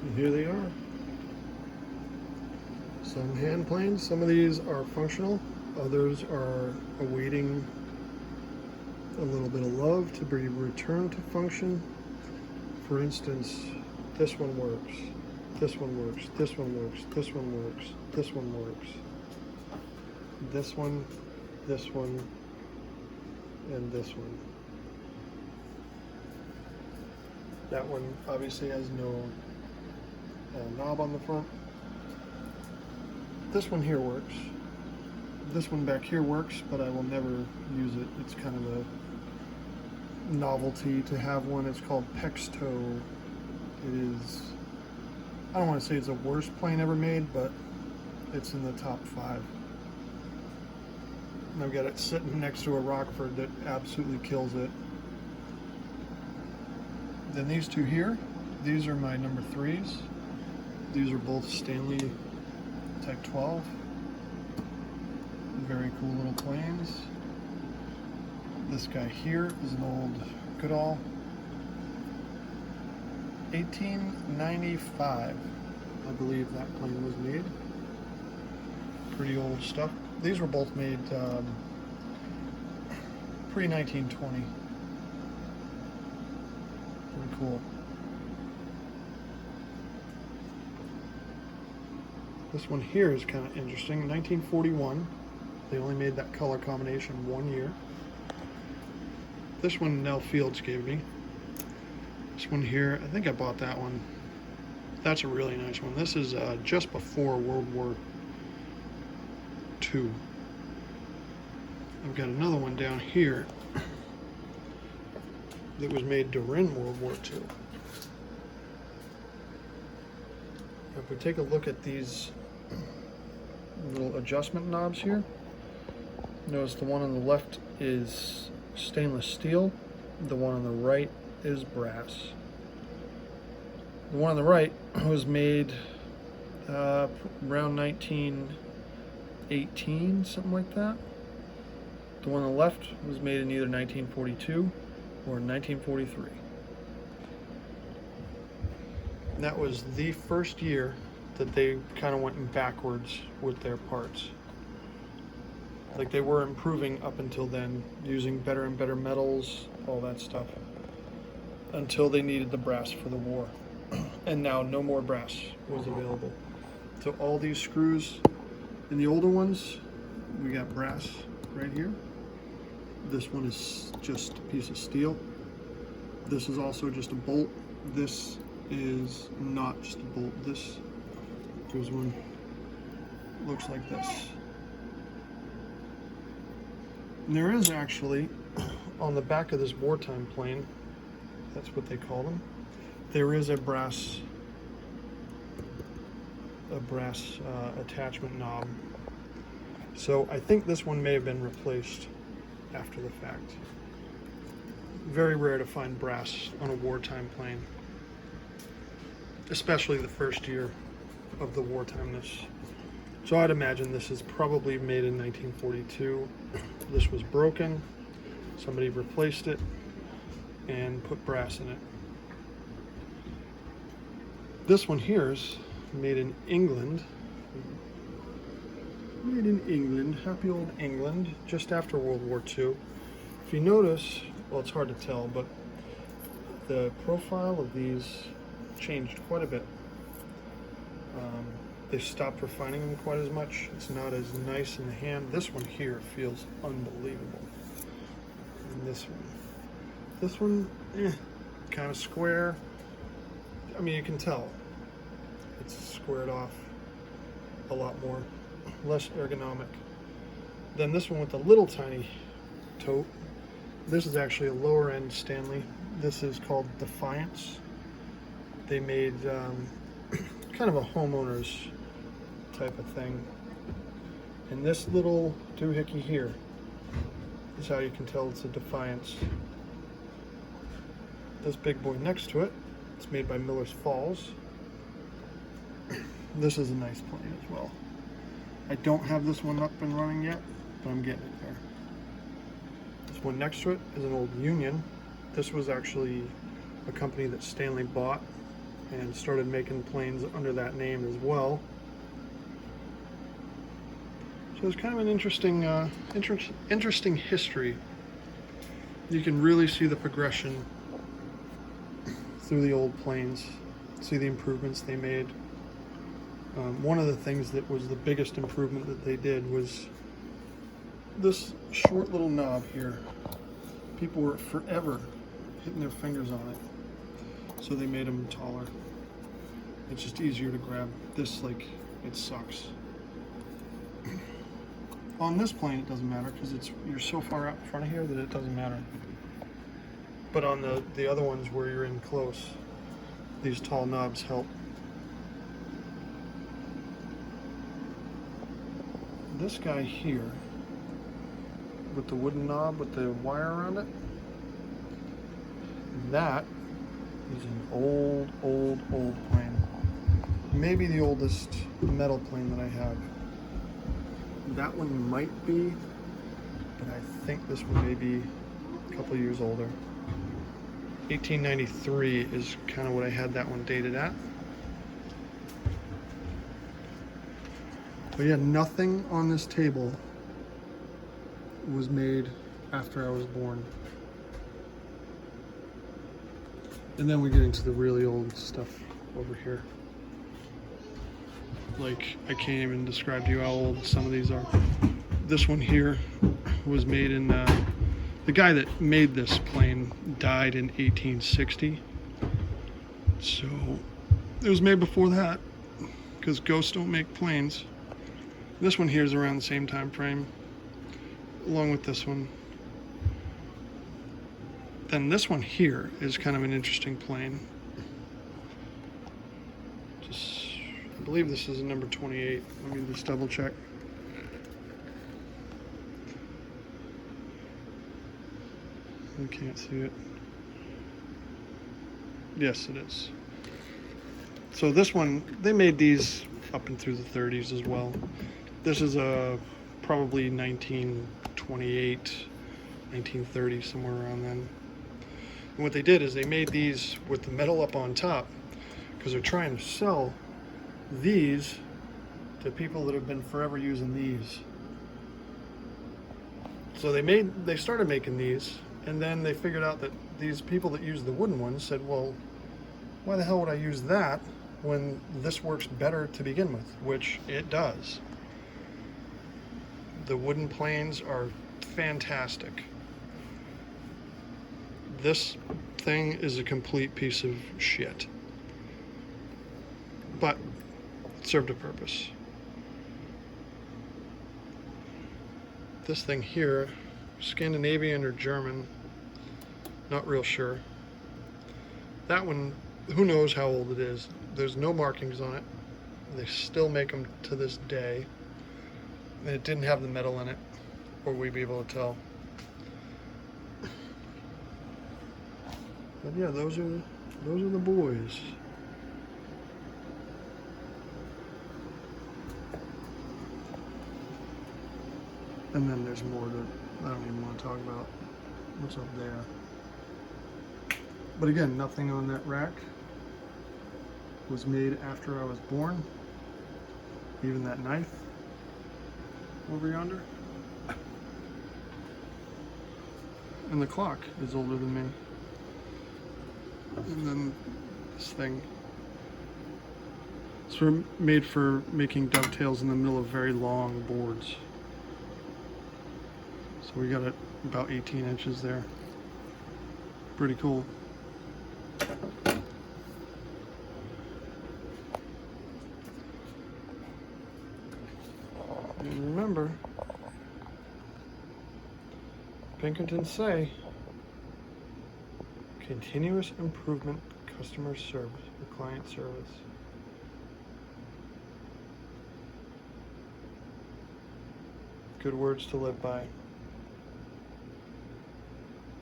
And here they are. Some hand planes. Some of these are functional. Others are awaiting a little bit of love to be returned to function. For instance, this one works. This one works. This one works. This one works. This one works. This one, and this one. That one obviously has no knob on the front. This one here works. This one back here works, but I will never use it. It's kind of a novelty to have one. It's called Pexto. It is, I don't want to say it's the worst plane ever made, but it's in the top 5. And I've got it sitting next to a Rockford that absolutely kills it. Then these two here, these are my number 3s. These are both Stanley Type 12. Very cool little planes. This guy here is an old Goodall 1895, I believe that plane was made. Pretty old stuff. These were both made pre-1920. Pretty cool. This one here is kind of interesting. 1941. They only made that color combination 1 year. This one Nell Fields gave me. This one here, I think I bought that one. That's a really nice one. This is just before World War II. I've got another one down here that was made during World War II. If we take a look at these little adjustment knobs here, notice the one on the left is stainless steel, the one on the right is brass. The one on the right was made around 1918, something like that. The one on the left was made in either 1942 or 1943. And that was the first year that they kind of went backwards with their parts. Like they were improving up until then, using better and better metals, all that stuff, until they needed the brass for the war. And now no more brass was available. So all these screws in the older ones, we got brass right here. This one is just a piece of steel. This is also just a bolt. This is not just a bolt. This goes one, looks like this. And there is actually, on the back of this wartime plane, that's what they call them, there is a brass attachment knob. So I think this one may have been replaced after the fact. Very rare to find brass on a wartime plane, especially the first year of the wartimeness. So I'd imagine this is probably made in 1942. This was broken, somebody replaced it and put brass in it. This one here is made in England. Made in England, happy old England, just after World War II. If you notice, well, it's hard to tell, but the profile of these changed quite a bit. They stopped refining them quite as much. It's not as nice in the hand. This one here feels unbelievable. And this one, kind of square. I mean, you can tell it's squared off a lot more, less ergonomic. Then this one with the little tiny tote. This is actually a lower end Stanley. This is called Defiance. They made kind of a homeowner's type of thing. And this little doohickey here is how you can tell it's a Defiance. This big boy next to it, it's made by Miller's Falls. This is a nice plane as well. I don't have this one up and running yet, but I'm getting it there. This one next to it is an old Union. This was actually a company that Stanley bought and started making planes under that name as well. So it's kind of an interesting, interesting history. You can really see the progression through the old planes, see the improvements they made. One of the things that was the biggest improvement that they did was this short little knob here. People were forever hitting their fingers on it, so they made them taller. It's just easier to grab. This, like, it sucks. On this plane it doesn't matter because you're so far out in front of here that it doesn't matter. But on the other ones where you're in close, these tall knobs help. This guy here with the wooden knob with the wire around it, that is an old plane. Maybe the oldest metal plane that I have. That one might be, but I think this one may be a couple years older. 1893 is kind of what I had that one dated at. But yeah, nothing on this table was made after I was born. And then we get into the really old stuff over here. Like, I can't even describe to you how old some of these are. This one here was made in, the guy that made this plane died in 1860. So it was made before that, because ghosts don't make planes. This one here is around the same time frame, along with this one. Then this one here is kind of an interesting plane. I believe this is a number 28. Let me just double check. I can't see it. Yes, it is. So this one, they made these up and through the 30s as well. This is a probably 1928, 1930, somewhere around then. And what they did is they made these with the metal up on top because they're trying to sell these to people that have been forever using these. So they started making these, and then they figured out that these people that use the wooden ones said, well, why the hell would I use that when this works better to begin with? Which it does. The wooden planes are fantastic. This thing is a complete piece of shit, but it served a purpose. This thing here, Scandinavian or German, not real sure. That one, who knows how old it is. There's no markings on it. They still make them to this day. And it didn't have the metal in it, or we'd be able to tell. But yeah, those are the boys. And then there's more that I don't even want to talk about. What's up there? But again, nothing on that rack was made after I was born. Even that knife over yonder. And the clock is older than me. And then this thing. It's made for making dovetails in the middle of very long boards. So we got it about 18 inches there. Pretty cool. And remember, Pinkertons say, continuous improvement, customer service, or client service. Good words to live by.